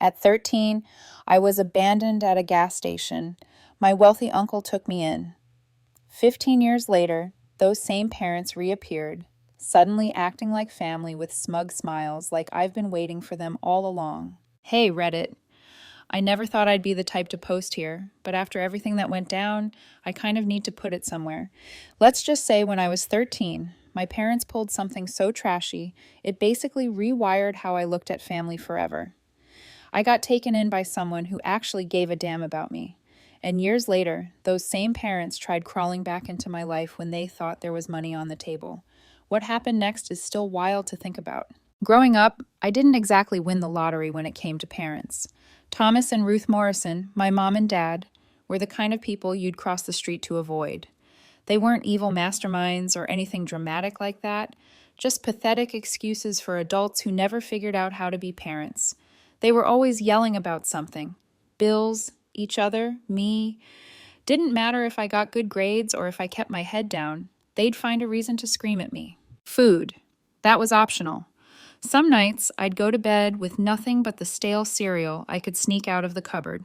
At 13, I was abandoned at a gas station. My wealthy uncle took me in. 15 years later, those same parents reappeared, suddenly acting like family with smug smiles, like I've been waiting for them all along. Hey, Reddit. I never thought I'd be the type to post here, but after everything that went down, I kind of need to put it somewhere. Let's just say when I was 13, my parents pulled something so trashy, it basically rewired how I looked at family forever. I got taken in by someone who actually gave a damn about me. And years later, those same parents tried crawling back into my life when they thought there was money on the table. What happened next is still wild to think about. Growing up, I didn't exactly win the lottery when it came to parents. Thomas and Ruth Morrison, my mom and dad, were the kind of people you'd cross the street to avoid. They weren't evil masterminds or anything dramatic like that, just pathetic excuses for adults who never figured out how to be parents. They were always yelling about something. Bills, each other, me. Didn't matter if I got good grades or if I kept my head down. They'd find a reason to scream at me. Food. That was optional. Some nights, I'd go to bed with nothing but the stale cereal I could sneak out of the cupboard.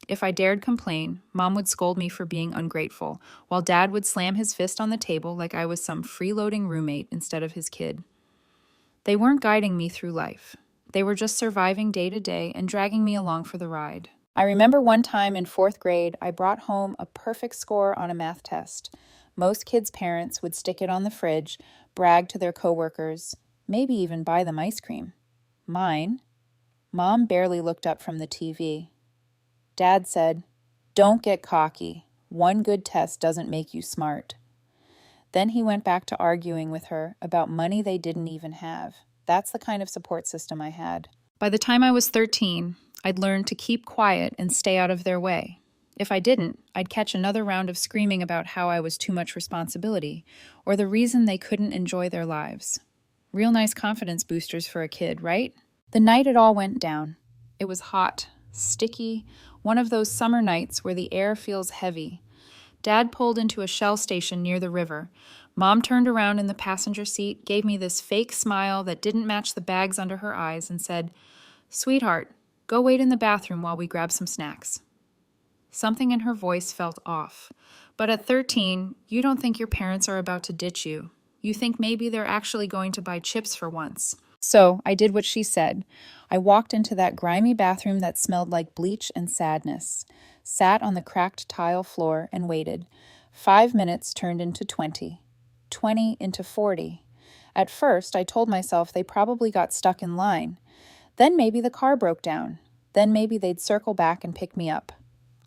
If I dared complain, Mom would scold me for being ungrateful, while Dad would slam his fist on the table like I was some freeloading roommate instead of his kid. They weren't guiding me through life. They were just surviving day to day and dragging me along for the ride. I remember one time in 4th grade, I brought home a perfect score on a math test. Most kids' parents would stick it on the fridge, brag to their coworkers, maybe even buy them ice cream. Mine, Mom barely looked up from the TV. Dad said, "Don't get cocky. One good test doesn't make you smart." Then he went back to arguing with her about money they didn't even have. That's the kind of support system I had. By the time I was 13, I'd learned to keep quiet and stay out of their way. If I didn't, I'd catch another round of screaming about how I was too much responsibility, or the reason they couldn't enjoy their lives. Real nice confidence boosters for a kid, right? The night it all went down. It was hot, sticky, one of those summer nights where the air feels heavy. Dad pulled into a Shell station near the river. Mom turned around in the passenger seat, gave me this fake smile that didn't match the bags under her eyes, and said, "Sweetheart, go wait in the bathroom while we grab some snacks." Something in her voice felt off. But at 13, you don't think your parents are about to ditch you. You think maybe they're actually going to buy chips for once. So I did what she said. I walked into that grimy bathroom that smelled like bleach and sadness, sat on the cracked tile floor and waited. 5 minutes turned into 20. 20 into 40. At first, I told myself they probably got stuck in line. Then maybe the car broke down. Then maybe they'd circle back and pick me up.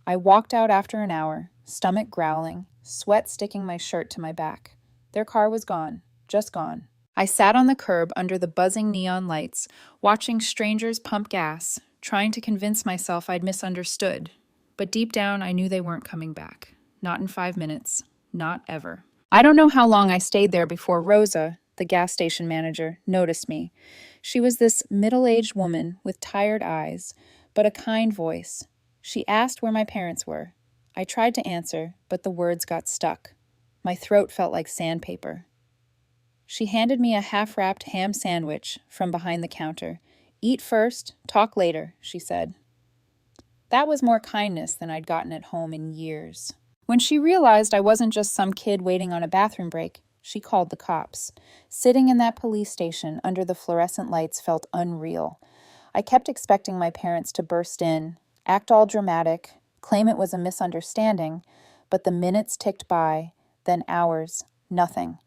I walked out after an hour, stomach growling, sweat sticking my shirt to my back. Their car was gone, just gone. I sat on the curb under the buzzing neon lights, watching strangers pump gas, trying to convince myself I'd misunderstood. But deep down, I knew they weren't coming back. Not in 5 minutes. Not ever. I don't know how long I stayed there before Rosa, the gas station manager, noticed me. She was this middle-aged woman with tired eyes, but a kind voice. She asked where my parents were. I tried to answer, but the words got stuck. My throat felt like sandpaper. She handed me a half-wrapped ham sandwich from behind the counter. "Eat first, talk later," she said. That was more kindness than I'd gotten at home in years. When she realized I wasn't just some kid waiting on a bathroom break, she called the cops. Sitting in that police station under the fluorescent lights felt unreal. I kept expecting my parents to burst in, act all dramatic, claim it was a misunderstanding, but the minutes ticked by, then hours, nothing.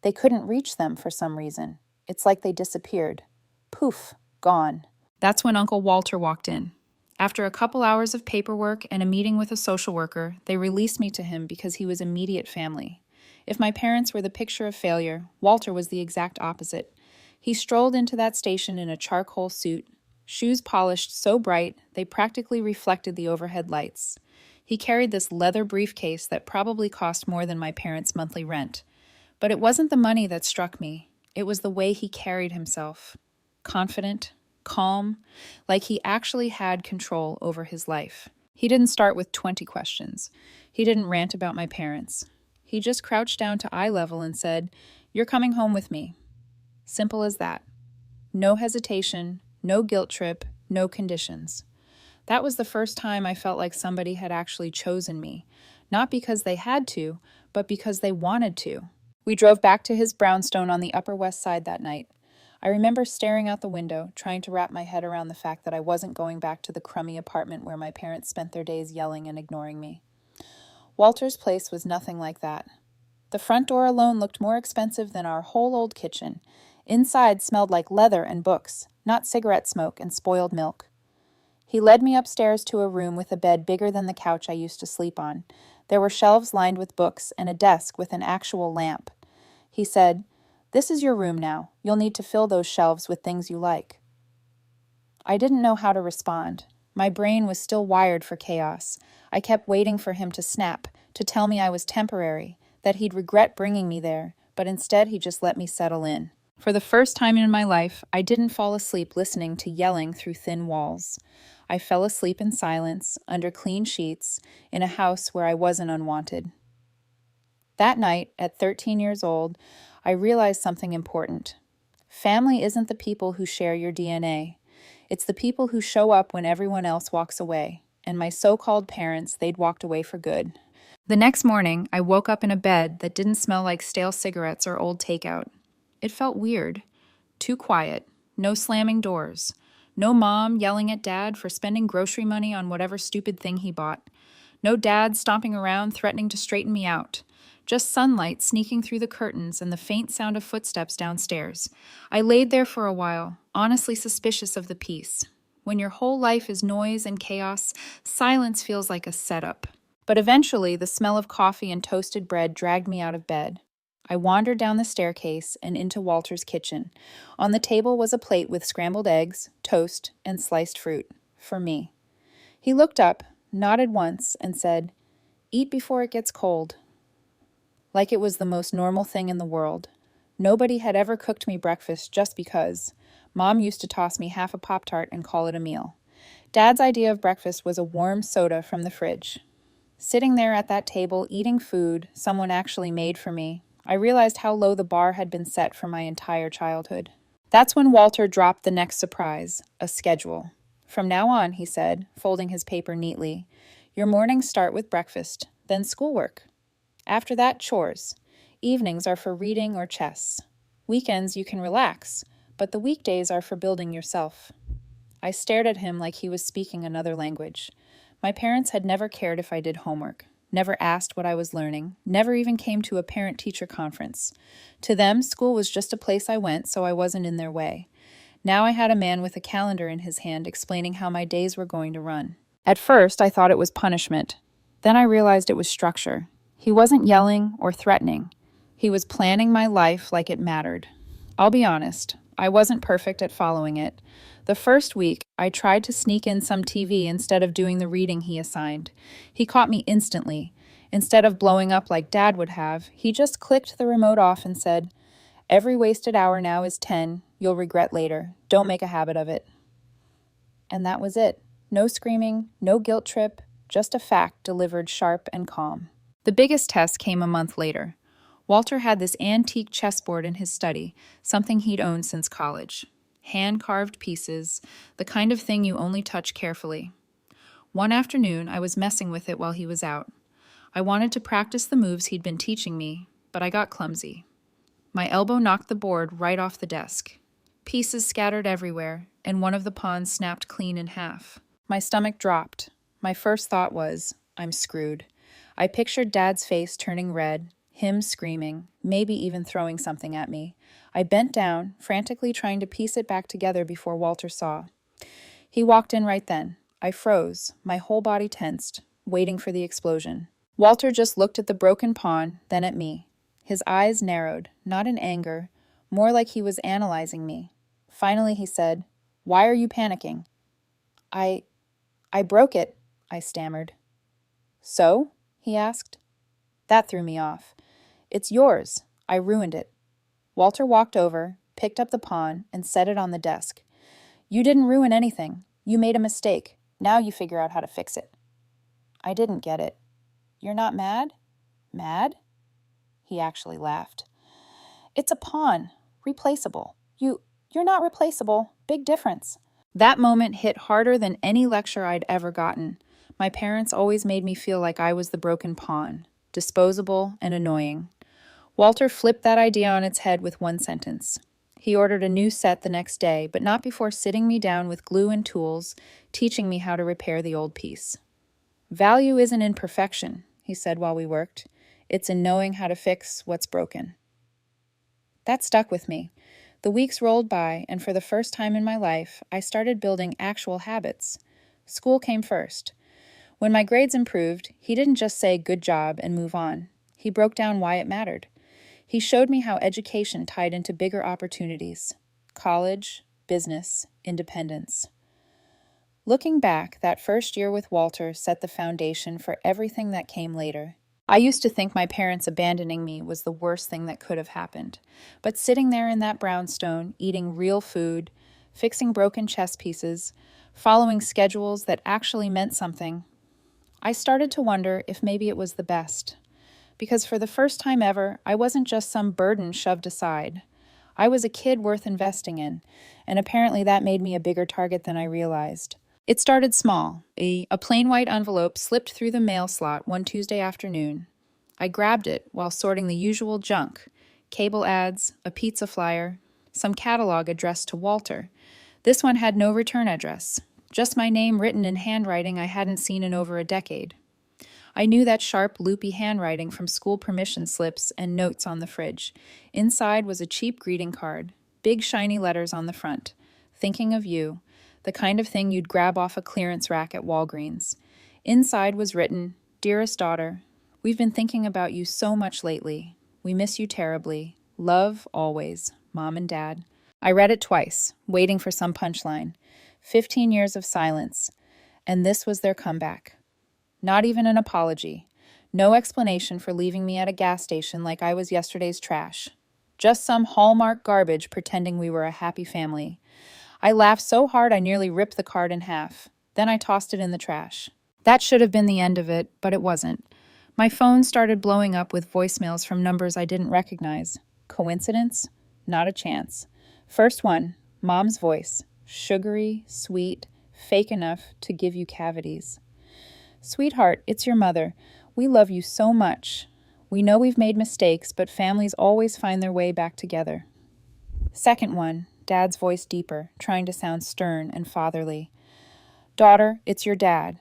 They couldn't reach them for some reason. It's like they disappeared. Poof, gone. That's when Uncle Walter walked in. After a couple hours of paperwork and a meeting with a social worker, they released me to him because he was immediate family. If my parents were the picture of failure, Walter was the exact opposite. He strolled into that station in a charcoal suit, shoes polished so bright they practically reflected the overhead lights. He carried this leather briefcase that probably cost more than my parents' monthly rent. But it wasn't the money that struck me. It was the way he carried himself. Confident, calm, like he actually had control over his life. He didn't start with 20 questions. He didn't rant about my parents. He just crouched down to eye level and said, "You're coming home with me." Simple as that. No hesitation, no guilt trip, no conditions. That was the first time I felt like somebody had actually chosen me, not because they had to, but because they wanted to. We drove back to his brownstone on the Upper West Side that night. I remember staring out the window, trying to wrap my head around the fact that I wasn't going back to the crummy apartment where my parents spent their days yelling and ignoring me. Walter's place was nothing like that. The front door alone looked more expensive than our whole old kitchen. Inside smelled like leather and books, not cigarette smoke and spoiled milk. He led me upstairs to a room with a bed bigger than the couch I used to sleep on. There were shelves lined with books and a desk with an actual lamp. He said, "This is your room now. You'll need to fill those shelves with things you like." I didn't know how to respond. My brain was still wired for chaos. I kept waiting for him to snap, to tell me I was temporary, that he'd regret bringing me there, but instead he just let me settle in. For the first time in my life, I didn't fall asleep listening to yelling through thin walls. I fell asleep in silence, under clean sheets, in a house where I wasn't unwanted. That night, at 13 years old, I realized something important. Family isn't the people who share your DNA. It's the people who show up when everyone else walks away. And my so-called parents, they'd walked away for good. The next morning, I woke up in a bed that didn't smell like stale cigarettes or old takeout. It felt weird. Too quiet. No slamming doors. No mom yelling at dad for spending grocery money on whatever stupid thing he bought. No dad stomping around threatening to straighten me out. Just sunlight sneaking through the curtains and the faint sound of footsteps downstairs. I laid there for a while, honestly suspicious of the peace. When your whole life is noise and chaos, silence feels like a setup. But eventually, the smell of coffee and toasted bread dragged me out of bed. I wandered down the staircase and into Walter's kitchen. On the table was a plate with scrambled eggs, toast, and sliced fruit. For me. He looked up, nodded once, and said, "Eat before it gets cold." Like it was the most normal thing in the world. Nobody had ever cooked me breakfast just because. Mom used to toss me half a Pop-Tart and call it a meal. Dad's idea of breakfast was a warm soda from the fridge. Sitting there at that table, eating food someone actually made for me, I realized how low the bar had been set for my entire childhood. That's when Walter dropped the next surprise, a schedule. "From now on," he said, folding his paper neatly, "your mornings start with breakfast, then schoolwork. After that, chores. Evenings are for reading or chess. Weekends you can relax, but the weekdays are for building yourself." I stared at him like he was speaking another language. My parents had never cared if I did homework, never asked what I was learning, never even came to a parent-teacher conference. To them, school was just a place I went, so I wasn't in their way. Now I had a man with a calendar in his hand explaining how my days were going to run. At first, I thought it was punishment. Then I realized it was structure. He wasn't yelling or threatening. He was planning my life like it mattered. I'll be honest, I wasn't perfect at following it. The first week, I tried to sneak in some TV instead of doing the reading he assigned. He caught me instantly. Instead of blowing up like Dad would have, he just clicked the remote off and said, "Every wasted hour now is 10. You'll regret later. Don't make a habit of it." And that was it. No screaming, no guilt trip, just a fact delivered sharp and calm. The biggest test came a month later. Walter had this antique chessboard in his study, something he'd owned since college. Hand-carved pieces, the kind of thing you only touch carefully. One afternoon, I was messing with it while he was out. I wanted to practice the moves he'd been teaching me, but I got clumsy. My elbow knocked the board right off the desk. Pieces scattered everywhere, and one of the pawns snapped clean in half. My stomach dropped. My first thought was, I'm screwed. I pictured Dad's face turning red, him screaming, maybe even throwing something at me. I bent down, frantically trying to piece it back together before Walter saw. He walked in right then. I froze, my whole body tensed, waiting for the explosion. Walter just looked at the broken pawn, then at me. His eyes narrowed, not in anger, more like he was analyzing me. Finally he said, "Why are you panicking?" I broke it," I stammered. "So?" he asked. That threw me off. "It's yours. I ruined it." Walter walked over, picked up the pawn, and set it on the desk. "You didn't ruin anything. You made a mistake. Now you figure out how to fix it." I didn't get it. "You're not mad?" "Mad?" He actually laughed. "It's a pawn. Replaceable. You're not replaceable. Big difference. That moment hit harder than any lecture I'd ever gotten. My parents always made me feel like I was the broken pawn, disposable and annoying. Walter flipped that idea on its head with one sentence. He ordered a new set the next day, but not before sitting me down with glue and tools, teaching me how to repair the old piece. Value isn't in perfection, he said while we worked. It's in knowing how to fix what's broken. That stuck with me. The weeks rolled by, and for the first time in my life, I started building actual habits. School came first. When my grades improved, he didn't just say good job and move on. He broke down why it mattered. He showed me how education tied into bigger opportunities: college, business, independence. Looking back, that first year with Walter set the foundation for everything that came later. I used to think my parents abandoning me was the worst thing that could have happened. But sitting there in that brownstone, eating real food, fixing broken chess pieces, following schedules that actually meant something, I started to wonder if maybe it was the best. Because for the first time ever, I wasn't just some burden shoved aside. I was a kid worth investing in, and apparently that made me a bigger target than I realized. It started small. A plain white envelope slipped through the mail slot one Tuesday afternoon. I grabbed it while sorting the usual junk: cable ads, a pizza flyer, some catalog addressed to Walter. This one had no return address, just my name written in handwriting I hadn't seen in over a decade. I knew that sharp, loopy handwriting from school permission slips and notes on the fridge. Inside was a cheap greeting card, big shiny letters on the front. Thinking of you, the kind of thing you'd grab off a clearance rack at Walgreens. Inside was written, "Dearest daughter, we've been thinking about you so much lately. We miss you terribly. Love, always, Mom and Dad." I read it twice, waiting for some punchline. 15 years of silence, and this was their comeback. Not even an apology. No explanation for leaving me at a gas station like I was yesterday's trash. Just some Hallmark garbage pretending we were a happy family. I laughed so hard I nearly ripped the card in half. Then I tossed it in the trash. That should have been the end of it, but it wasn't. My phone started blowing up with voicemails from numbers I didn't recognize. Coincidence? Not a chance. First one, Mom's voice. Sugary, sweet, fake enough to give you cavities. "Sweetheart, it's your mother. We love you so much. We know we've made mistakes, but families always find their way back together." Second one, Dad's voice deeper, trying to sound stern and fatherly. "Daughter, it's your dad.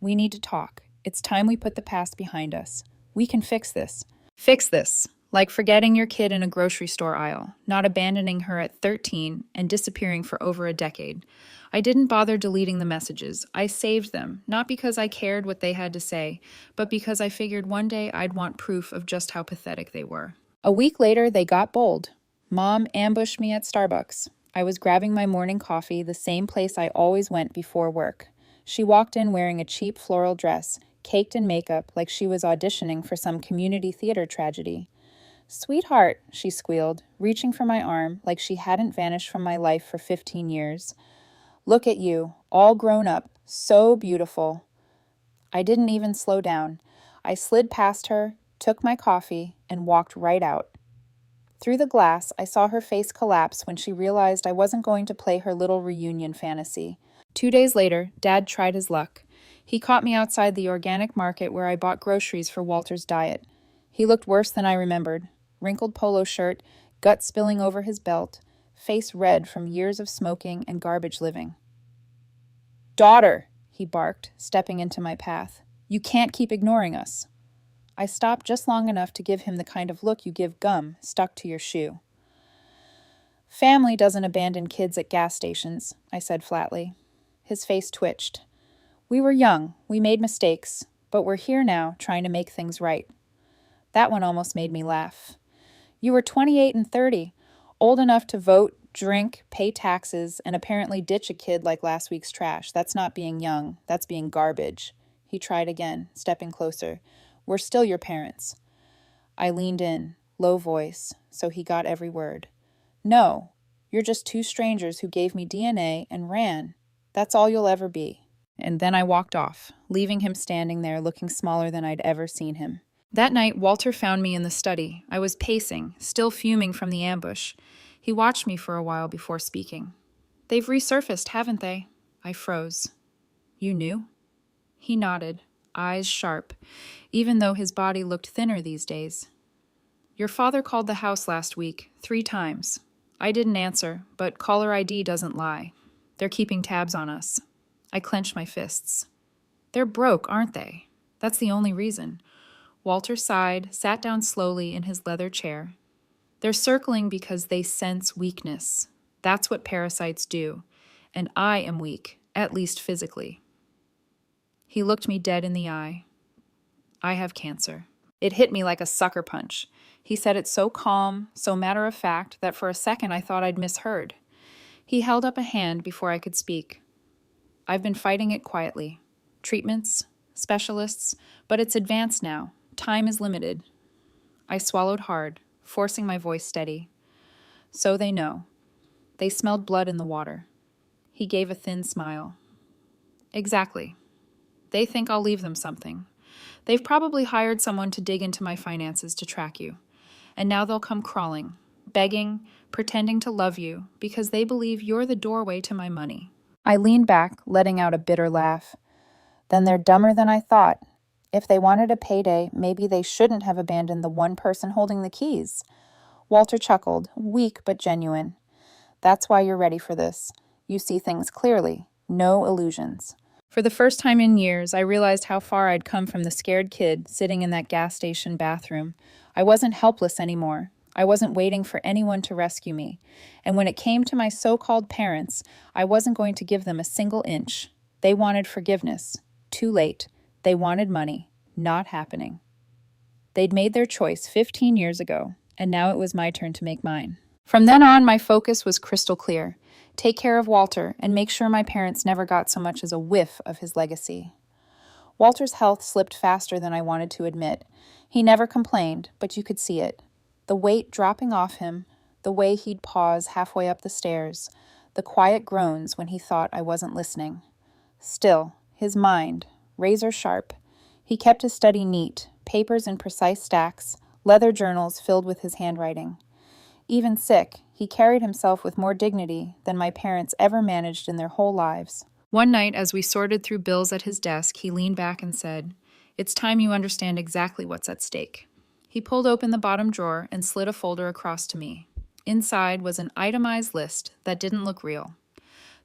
We need to talk. It's time we put the past behind us. We can fix this." Fix this. Like forgetting your kid in a grocery store aisle, not abandoning her at 13 and disappearing for over a decade. I didn't bother deleting the messages. I saved them, not because I cared what they had to say, but because I figured one day I'd want proof of just how pathetic they were. A week later, they got bold. Mom ambushed me at Starbucks. I was grabbing my morning coffee, the same place I always went before work. She walked in wearing a cheap floral dress, caked in makeup like she was auditioning for some community theater tragedy. "Sweetheart," she squealed, reaching for my arm like she hadn't vanished from my life for 15 years. "Look at you, all grown up, so beautiful." I didn't even slow down. I slid past her, took my coffee, and walked right out. Through the glass, I saw her face collapse when she realized I wasn't going to play her little reunion fantasy. 2 days later, Dad tried his luck. He caught me outside the organic market where I bought groceries for Walter's diet. He looked worse than I remembered. Wrinkled polo shirt, gut spilling over his belt, face red from years of smoking and garbage living. "Daughter," he barked, stepping into my path. "You can't keep ignoring us." I stopped just long enough to give him the kind of look you give gum stuck to your shoe. "Family doesn't abandon kids at gas stations," I said flatly. His face twitched. "We were young, we made mistakes, but we're here now trying to make things right." That one almost made me laugh. "You were 28 and 30, old enough to vote, drink, pay taxes, and apparently ditch a kid like last week's trash. That's not being young, that's being garbage." He tried again, stepping closer. "We're still your parents." I leaned in, low voice, so he got every word. "No, you're just two strangers who gave me DNA and ran. That's all you'll ever be." And then I walked off, leaving him standing there looking smaller than I'd ever seen him. That night, Walter found me in the study. I was pacing, still fuming from the ambush. He watched me for a while before speaking. They've resurfaced, haven't they? I froze. You knew? He nodded, eyes sharp, even though his body looked thinner these days. Your father called the house last week, 3 times. I didn't answer, but caller ID doesn't lie. They're keeping tabs on us. I clenched my fists. They're broke, aren't they? That's the only reason. Walter sighed, sat down slowly in his leather chair. They're circling because they sense weakness. That's what parasites do. And I am weak, at least physically. He looked me dead in the eye. I have cancer. It hit me like a sucker punch. He said it so calm, so matter-of-fact, that for a second I thought I'd misheard. He held up a hand before I could speak. I've been fighting it quietly. Treatments, specialists, but it's advanced now. Time is limited. I swallowed hard, forcing my voice steady. So they know. They smelled blood in the water. He gave a thin smile. Exactly. They think I'll leave them something. They've probably hired someone to dig into my finances to track you. And now they'll come crawling, begging, pretending to love you, because they believe you're the doorway to my money. I leaned back, letting out a bitter laugh. Then they're dumber than I thought. If they wanted a payday, maybe they shouldn't have abandoned the one person holding the keys. Walter chuckled, weak but genuine. That's why you're ready for this. You see things clearly, no illusions. For the first time in years, I realized how far I'd come from the scared kid sitting in that gas station bathroom. I wasn't helpless anymore. I wasn't waiting for anyone to rescue me. And when it came to my so-called parents, I wasn't going to give them a single inch. They wanted forgiveness. Too late. They wanted money. Not happening. They'd made their choice 15 years ago, and now it was my turn to make mine. From then on, my focus was crystal clear. Take care of Walter and make sure my parents never got so much as a whiff of his legacy. Walter's health slipped faster than I wanted to admit. He never complained, but you could see it. The weight dropping off him, the way he'd pause halfway up the stairs, the quiet groans when he thought I wasn't listening. Still, his mind, razor sharp. He kept his study neat, papers in precise stacks, leather journals filled with his handwriting. Even sick, he carried himself with more dignity than my parents ever managed in their whole lives. One night, as we sorted through bills at his desk, he leaned back and said, "It's time you understand exactly what's at stake." He pulled open the bottom drawer and slid a folder across to me. Inside was an itemized list that didn't look real.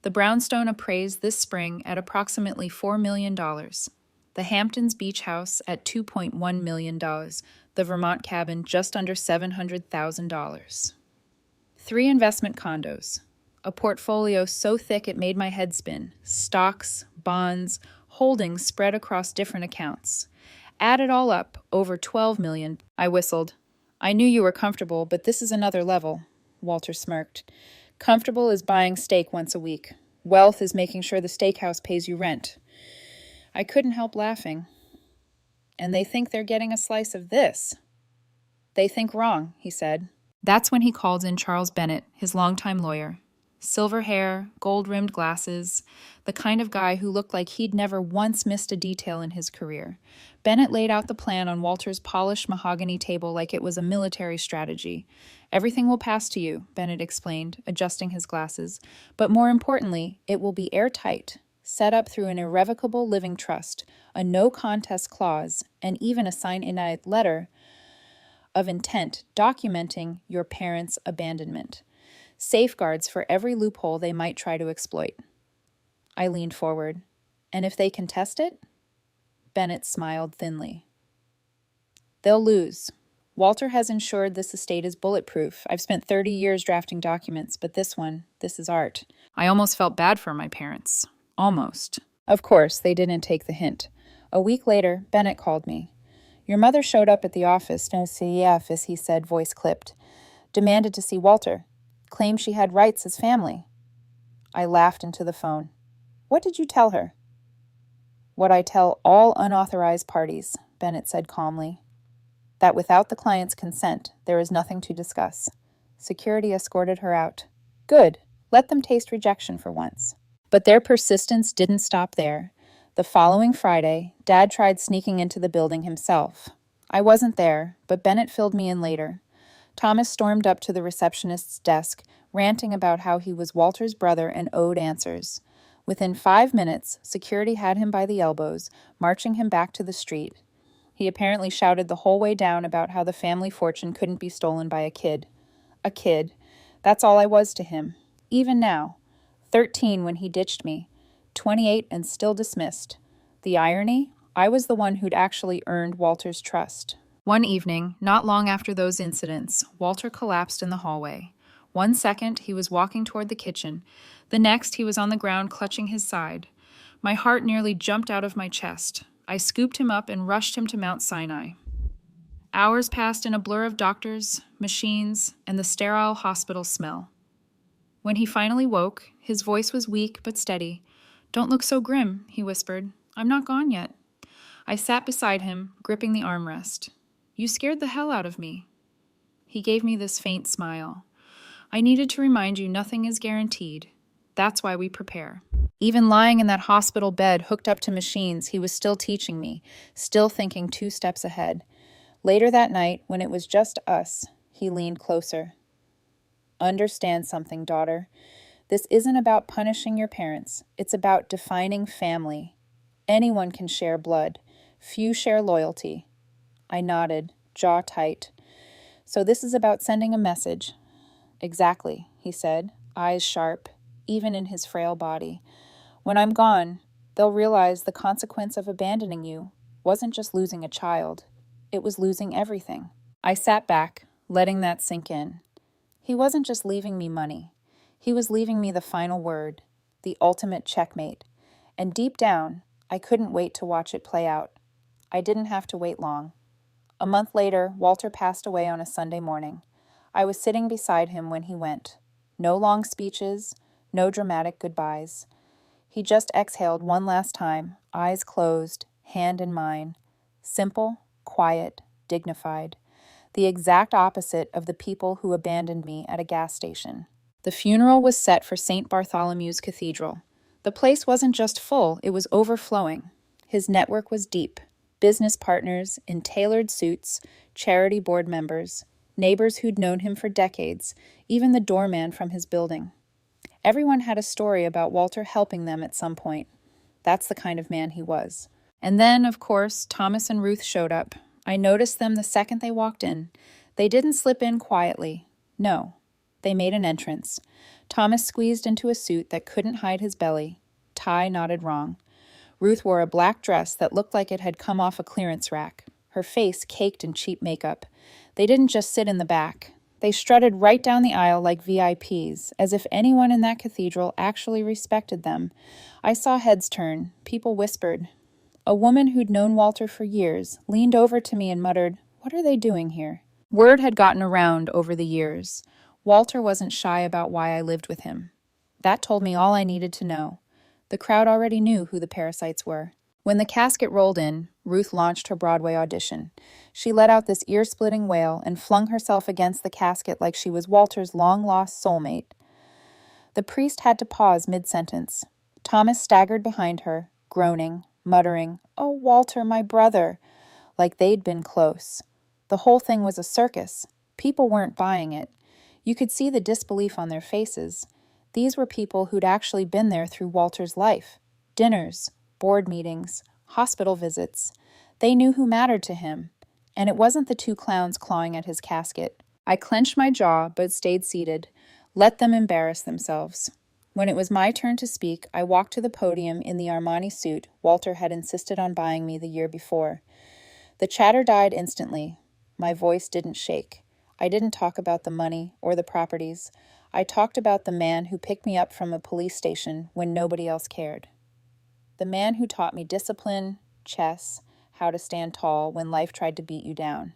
The brownstone appraised this spring at approximately $4 million. The Hamptons Beach House at $2.1 million. The Vermont cabin just under $700,000. 3 investment condos. A portfolio so thick it made my head spin. Stocks, bonds, holdings spread across different accounts. Add it all up, over $12 million. I whistled. I knew you were comfortable, but this is another level. Walter smirked. Comfortable is buying steak once a week. Wealth is making sure the steakhouse pays you rent. I couldn't help laughing. And they think they're getting a slice of this. They think wrong, he said. That's when he called in Charles Bennett, his longtime lawyer. Silver hair, gold-rimmed glasses, the kind of guy who looked like he'd never once missed a detail in his career. Bennett laid out the plan on Walter's polished mahogany table like it was a military strategy. Everything will pass to you, Bennett explained, adjusting his glasses. But more importantly, it will be airtight, set up through an irrevocable living trust, a no-contest clause, and even a sign-in letter of intent documenting your parents' abandonment. Safeguards for every loophole they might try to exploit. I leaned forward. And if they contest it? Bennett smiled thinly. They'll lose. Walter has ensured this estate is bulletproof. I've spent 30 years drafting documents, but this is art. I almost felt bad for my parents. Almost. Of course, they didn't take the hint. A week later, Bennett called me. Your mother showed up at the office, no CF, as he said, voice clipped. Demanded to see Walter. Claimed she had rights as family. I laughed into the phone. What did you tell her? What I tell all unauthorized parties, Bennett said calmly. That without the client's consent, there is nothing to discuss. Security escorted her out. Good. Let them taste rejection for once. But their persistence didn't stop there. The following Friday, Dad tried sneaking into the building himself. I wasn't there, but Bennett filled me in later. Thomas stormed up to the receptionist's desk, ranting about how he was Walter's brother and owed answers. Within 5 minutes, security had him by the elbows, marching him back to the street. He apparently shouted the whole way down about how the family fortune couldn't be stolen by a kid. A kid. That's all I was to him. Even now. 13 when he ditched me. 28 and still dismissed. The irony? I was the one who'd actually earned Walter's trust. One evening, not long after those incidents, Walter collapsed in the hallway. 1 second, he was walking toward the kitchen. The next, he was on the ground clutching his side. My heart nearly jumped out of my chest. I scooped him up and rushed him to Mount Sinai. Hours passed in a blur of doctors, machines, and the sterile hospital smell. When he finally woke, his voice was weak but steady. "Don't look so grim," he whispered. "I'm not gone yet." I sat beside him, gripping the armrest. "You scared the hell out of me." He gave me this faint smile. "I needed to remind you nothing is guaranteed. That's why we prepare." Even lying in that hospital bed hooked up to machines, he was still teaching me, still thinking 2 steps ahead. Later that night, when it was just us, he leaned closer. "Understand something, daughter. This isn't about punishing your parents. It's about defining family. Anyone can share blood. Few share loyalty." I nodded, jaw tight. "So this is about sending a message." "Exactly," he said, eyes sharp, even in his frail body. "When I'm gone, they'll realize the consequence of abandoning you wasn't just losing a child. It was losing everything." I sat back, letting that sink in. He wasn't just leaving me money. He was leaving me the final word, the ultimate checkmate. And deep down, I couldn't wait to watch it play out. I didn't have to wait long. A month later, Walter passed away on a Sunday morning. I was sitting beside him when he went. No long speeches, no dramatic goodbyes. He just exhaled one last time, eyes closed, hand in mine. Simple, quiet, dignified. The exact opposite of the people who abandoned me at a gas station. The funeral was set for St. Bartholomew's Cathedral. The place wasn't just full, it was overflowing. His network was deep. Business partners in tailored suits, charity board members, neighbors who'd known him for decades, even the doorman from his building. Everyone had a story about Walter helping them at some point. That's the kind of man he was. And then, of course, Thomas and Ruth showed up. I noticed them the second they walked in. They didn't slip in quietly. No, they made an entrance. Thomas squeezed into a suit that couldn't hide his belly. Tie knotted wrong. Ruth wore a black dress that looked like it had come off a clearance rack, her face caked in cheap makeup. They didn't just sit in the back. They strutted right down the aisle like VIPs, as if anyone in that cathedral actually respected them. I saw heads turn. People whispered. A woman who'd known Walter for years leaned over to me and muttered, "What are they doing here?" Word had gotten around over the years. Walter wasn't shy about why I lived with him. That told me all I needed to know. The crowd already knew who the parasites were. When the casket rolled in, Ruth launched her Broadway audition. She let out this ear-splitting wail and flung herself against the casket like she was Walter's long-lost soulmate. The priest had to pause mid-sentence. Thomas staggered behind her, groaning, muttering, "Oh, Walter, my brother," like they'd been close. The whole thing was a circus. People weren't buying it. You could see the disbelief on their faces. These were people who'd actually been there through Walter's life. Dinners, board meetings, hospital visits. They knew who mattered to him. And it wasn't the 2 clowns clawing at his casket. I clenched my jaw, but stayed seated. Let them embarrass themselves. When it was my turn to speak, I walked to the podium in the Armani suit Walter had insisted on buying me the year before. The chatter died instantly. My voice didn't shake. I didn't talk about the money or the properties. I talked about the man who picked me up from a police station when nobody else cared. The man who taught me discipline, chess, how to stand tall when life tried to beat you down.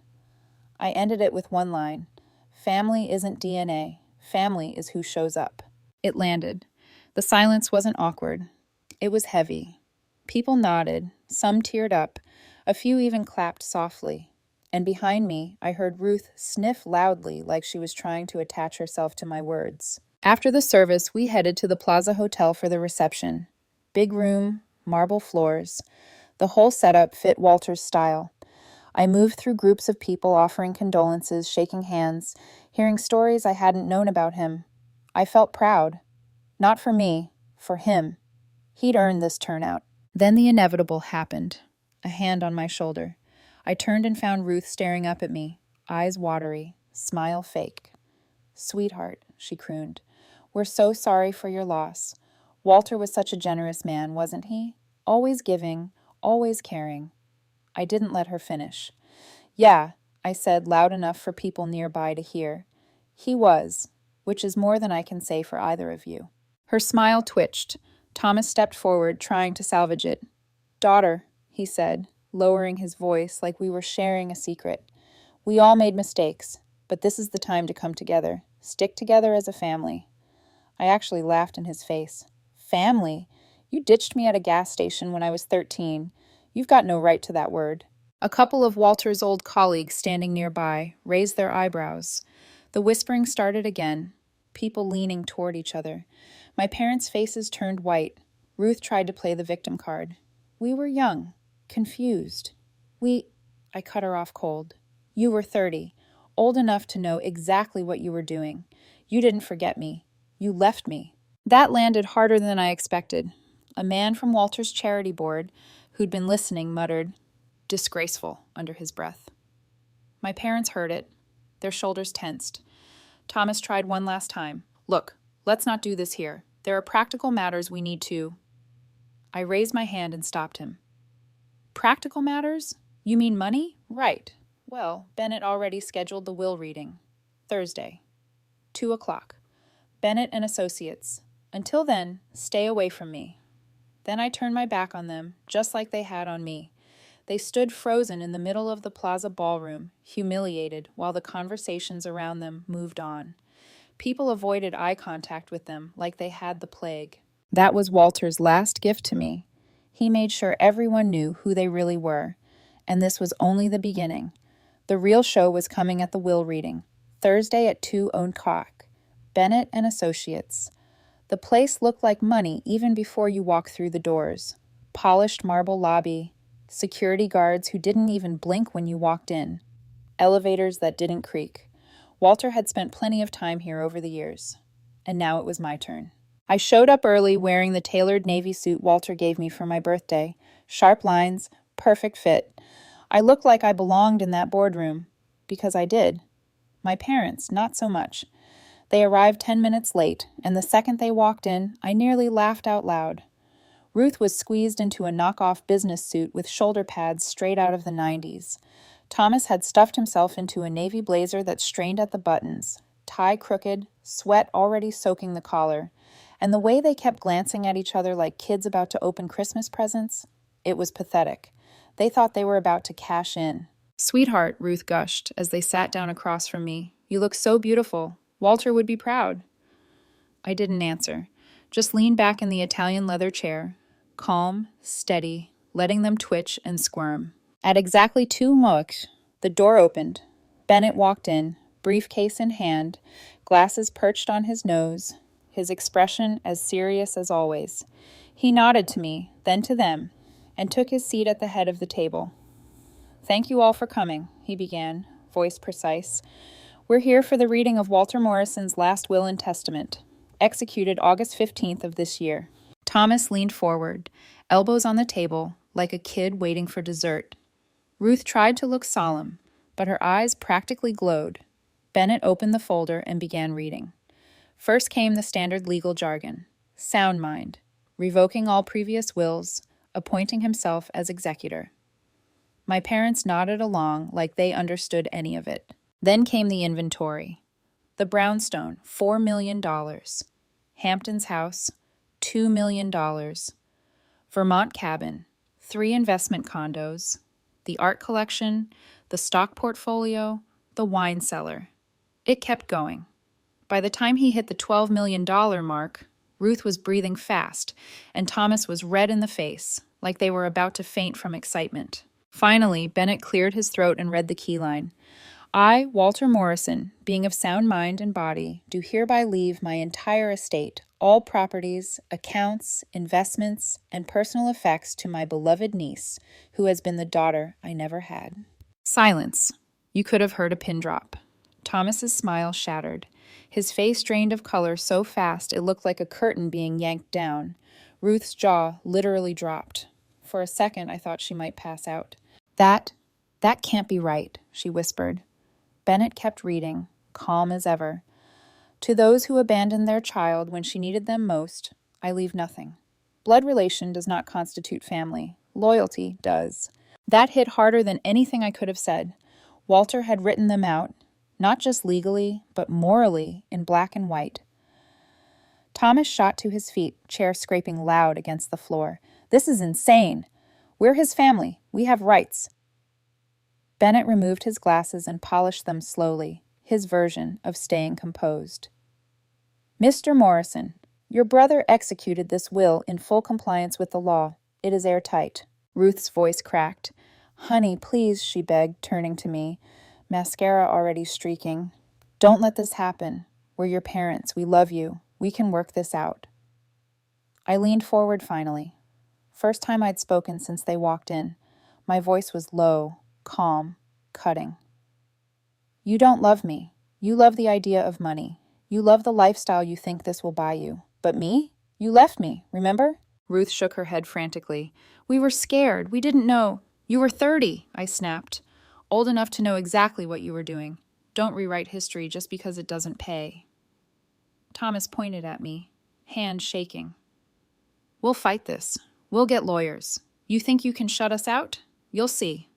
I ended it with one line. Family isn't DNA. Family is who shows up. It landed. The silence wasn't awkward. It was heavy. People nodded, some teared up, a few even clapped softly. And behind me, I heard Ruth sniff loudly like she was trying to attach herself to my words. After the service, we headed to the Plaza Hotel for the reception. Big room, marble floors. The whole setup fit Walter's style. I moved through groups of people offering condolences, shaking hands, hearing stories I hadn't known about him. I felt proud. Not for me, for him. He'd earned this turnout. Then the inevitable happened. A hand on my shoulder. I turned and found Ruth staring up at me, eyes watery, smile fake. "Sweetheart," she crooned, "we're so sorry for your loss. Walter was such a generous man, wasn't he? Always giving, always caring." I didn't let her finish. "Yeah," I said loud enough for people nearby to hear. "He was, which is more than I can say for either of you." Her smile twitched. Thomas stepped forward, trying to salvage it. "Daughter," he said, lowering his voice like we were sharing a secret. "We all made mistakes, but this is the time to come together, stick together as a family." I actually laughed in his face. "Family? You ditched me at a gas station when I was 13. You've got no right to that word." A couple of Walter's old colleagues standing nearby raised their eyebrows. The whispering started again, people leaning toward each other. My parents' faces turned white. Ruth tried to play the victim card. "We were young, confused. I cut her off cold. "You were 30, old enough to know exactly what you were doing. You didn't forget me. You left me." That landed harder than I expected. A man from Walter's charity board, who'd been listening, muttered, "Disgraceful," under his breath. My parents heard it. Their shoulders tensed. Thomas tried one last time. "Look, let's not do this here. There are practical matters we need to—" I raised my hand and stopped him. "Practical matters? You mean money? Right. Well, Bennett already scheduled the will reading. Thursday, 2 o'clock. Bennett and Associates. Until then, stay away from me." Then I turned my back on them, just like they had on me. They stood frozen in the middle of the plaza ballroom, humiliated, while the conversations around them moved on. People avoided eye contact with them like they had the plague. That was Walter's last gift to me. He made sure everyone knew who they really were. And this was only the beginning. The real show was coming at the will reading, Thursday at 2 o'clock. Bennett and Associates. The place looked like money even before you walked through the doors. Polished marble lobby, security guards who didn't even blink when you walked in, elevators that didn't creak. Walter had spent plenty of time here over the years. And now it was my turn. I showed up early wearing the tailored navy suit Walter gave me for my birthday. Sharp lines, perfect fit. I looked like I belonged in that boardroom. Because I did. My parents, not so much. They arrived 10 minutes late, and the second they walked in, I nearly laughed out loud. Ruth was squeezed into a knockoff business suit with shoulder pads straight out of the 90s. Thomas had stuffed himself into a navy blazer that strained at the buttons, tie crooked, sweat already soaking the collar. And the way they kept glancing at each other like kids about to open Christmas presents, it was pathetic. They thought they were about to cash in. "Sweetheart," Ruth gushed as they sat down across from me, "you look so beautiful. Walter would be proud." I didn't answer, just leaned back in the Italian leather chair, calm, steady, letting them twitch and squirm. At exactly 2 o'clock, the door opened. Bennett walked in, briefcase in hand, glasses perched on his nose, his expression as serious as always. He nodded to me, then to them, and took his seat at the head of the table. "Thank you all for coming," he began, voice precise. "We're here for the reading of Walter Morrison's last will and testament, executed August 15th of this year." Thomas leaned forward, elbows on the table, like a kid waiting for dessert. Ruth tried to look solemn, but her eyes practically glowed. Bennett opened the folder and began reading. First came the standard legal jargon. Sound mind, revoking all previous wills, appointing himself as executor. My parents nodded along like they understood any of it. Then came the inventory. The brownstone, $4 million. Hampton's house, $2 million. Vermont cabin, 3 investment condos. The art collection, the stock portfolio, the wine cellar. It kept going. By the time he hit the $12 million mark, Ruth was breathing fast, and Thomas was red in the face, like they were about to faint from excitement. Finally, Bennett cleared his throat and read the keyline. "I, Walter Morrison, being of sound mind and body, do hereby leave my entire estate, all properties, accounts, investments, and personal effects to my beloved niece, who has been the daughter I never had." Silence. You could have heard a pin drop. Thomas's smile shattered. His face drained of color so fast it looked like a curtain being yanked down. Ruth's jaw literally dropped. For a second, I thought she might pass out. That can't be right, she whispered. Bennett kept reading, calm as ever. To those who abandoned their child when she needed them most, I leave nothing. Blood relation does not constitute family. Loyalty does. That hit harder than anything I could have said. Walter had written them out, not just legally, but morally, in black and white. Thomas shot to his feet, chair scraping loud against the floor. This is insane. We're his family. We have rights. Bennett removed his glasses and polished them slowly, his version of staying composed. Mr. Morrison, your brother executed this will in full compliance with the law. It is airtight. Ruth's voice cracked. Honey, please, she begged, turning to me, mascara already streaking. Don't let this happen. We're your parents. We love you. We can work this out. I leaned forward finally. First time I'd spoken since they walked in. My voice was low, calm, cutting. You don't love me. You love the idea of money. You love the lifestyle you think this will buy you. But me? You left me, remember? Ruth shook her head frantically. We were scared. We didn't know. You were 30, I snapped. Old enough to know exactly what you were doing. Don't rewrite history just because it doesn't pay. Thomas pointed at me, hand shaking. We'll fight this. We'll get lawyers. You think you can shut us out? You'll see.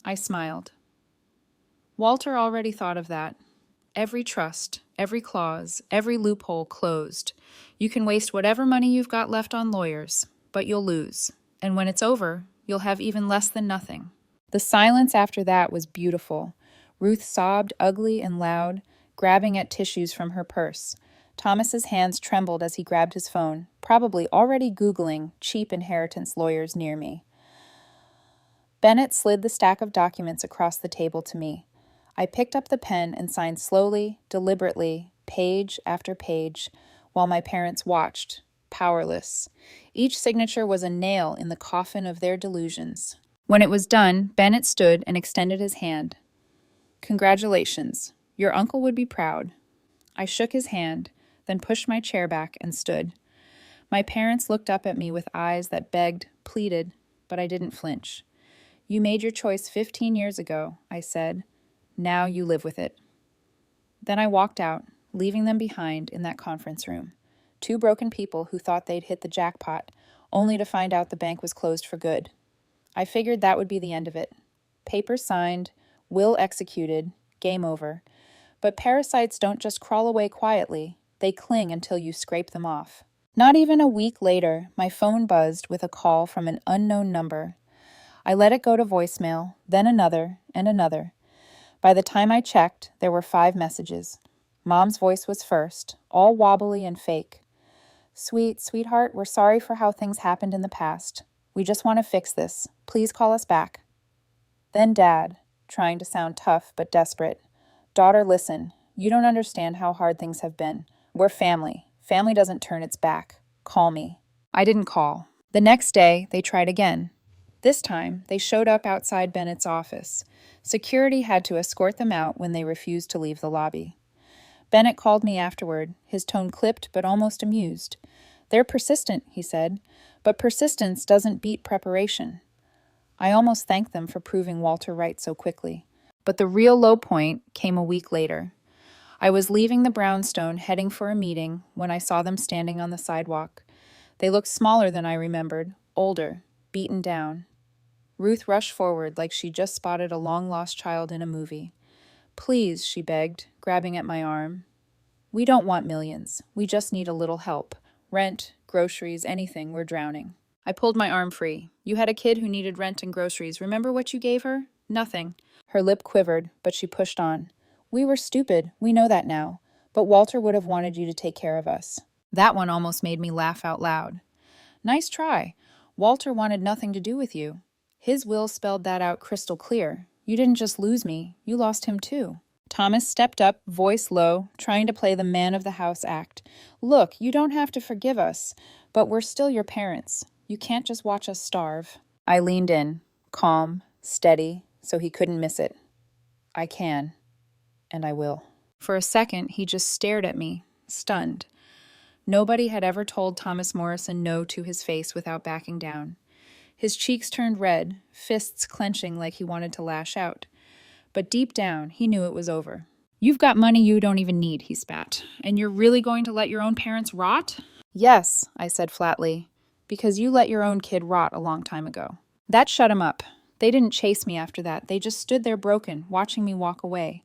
I smiled. Walter already thought of that. Every trust, every clause, every loophole closed. You can waste whatever money you've got left on lawyers, but you'll lose. And when it's over, you'll have even less than nothing. The silence after that was beautiful. Ruth sobbed ugly and loud, grabbing at tissues from her purse. Thomas's hands trembled as he grabbed his phone, probably already Googling cheap inheritance lawyers near me. Bennett slid the stack of documents across the table to me. I picked up the pen and signed slowly, deliberately, page after page, while my parents watched, powerless. Each signature was a nail in the coffin of their delusions. When it was done, Bennett stood and extended his hand. Congratulations. Your uncle would be proud. I shook his hand, then pushed my chair back and stood. My parents looked up at me with eyes that begged, pleaded, but I didn't flinch. You made your choice 15 years ago, I said. Now you live with it. Then I walked out, leaving them behind in that conference room. Two broken people who thought they'd hit the jackpot, only to find out the bank was closed for good. I figured that would be the end of it. Papers signed, will executed, game over. But parasites don't just crawl away quietly, they cling until you scrape them off. Not even a week later, my phone buzzed with a call from an unknown number. I let it go to voicemail, then another, and another. By the time I checked, there were 5 messages. Mom's voice was first, all wobbly and fake. Sweetheart, we're sorry for how things happened in the past. We just want to fix this. Please call us back. Then Dad, trying to sound tough but desperate. Daughter, listen. You don't understand how hard things have been. We're family. Family doesn't turn its back. Call me. I didn't call. The next day, they tried again. This time, they showed up outside Bennett's office. Security had to escort them out when they refused to leave the lobby. Bennett called me afterward, his tone clipped but almost amused. They're persistent, he said, but persistence doesn't beat preparation. I almost thanked them for proving Walter right so quickly. But the real low point came a week later. I was leaving the brownstone heading for a meeting when I saw them standing on the sidewalk. They looked smaller than I remembered, older, beaten down. Ruth rushed forward like she just spotted a long-lost child in a movie. Please, she begged, grabbing at my arm. We don't want millions. We just need a little help. Rent, groceries, anything. We're drowning. I pulled my arm free. You had a kid who needed rent and groceries. Remember what you gave her? Nothing. Her lip quivered, but she pushed on. We were stupid. We know that now. But Walter would have wanted you to take care of us. That one almost made me laugh out loud. Nice try. Walter wanted nothing to do with you. His will spelled that out crystal clear. You didn't just lose me, you lost him too. Thomas stepped up, voice low, trying to play the man of the house act. Look, you don't have to forgive us, but we're still your parents. You can't just watch us starve. I leaned in, calm, steady, so he couldn't miss it. I can, and I will. For a second, he just stared at me, stunned. Nobody had ever told Thomas Morrison no to his face without backing down. His cheeks turned red, fists clenching like he wanted to lash out. But deep down, he knew it was over. "You've got money you don't even need," he spat. "And you're really going to let your own parents rot?" "Yes," I said flatly, "because you let your own kid rot a long time ago." That shut him up. They didn't chase me after that. They just stood there broken, watching me walk away.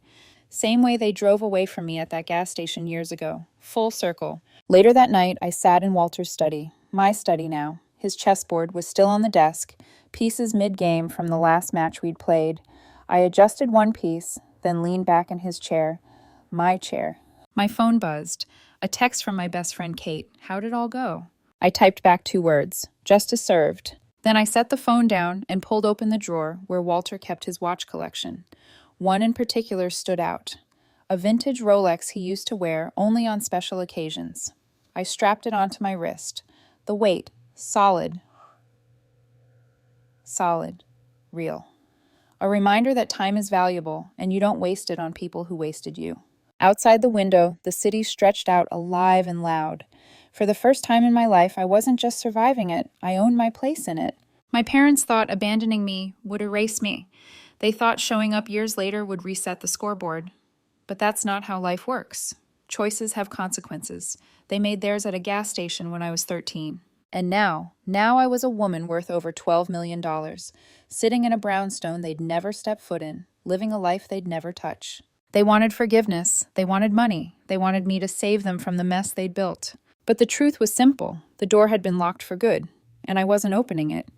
Same way they drove away from me at that gas station years ago. Full circle. Later that night, I sat in Walter's study. My study now. His chessboard was still on the desk, pieces mid-game from the last match we'd played. I adjusted one piece, then leaned back in his chair. My chair. My phone buzzed. A text from my best friend Kate. How'd it all go? I typed back 2 words. Justice served. Then I set the phone down and pulled open the drawer where Walter kept his watch collection. One in particular stood out. A vintage Rolex he used to wear only on special occasions. I strapped it onto my wrist. The weight, solid, real. A reminder that time is valuable and you don't waste it on people who wasted you. Outside the window, the city stretched out alive and loud. For the first time in my life, I wasn't just surviving it, I owned my place in it. My parents thought abandoning me would erase me. They thought showing up years later would reset the scoreboard. But that's not how life works. Choices have consequences. They made theirs at a gas station when I was 13. And now I was a woman worth over $12 million, sitting in a brownstone they'd never step foot in, living a life they'd never touch. They wanted forgiveness. They wanted money. They wanted me to save them from the mess they'd built. But the truth was simple. The door had been locked for good, and I wasn't opening it.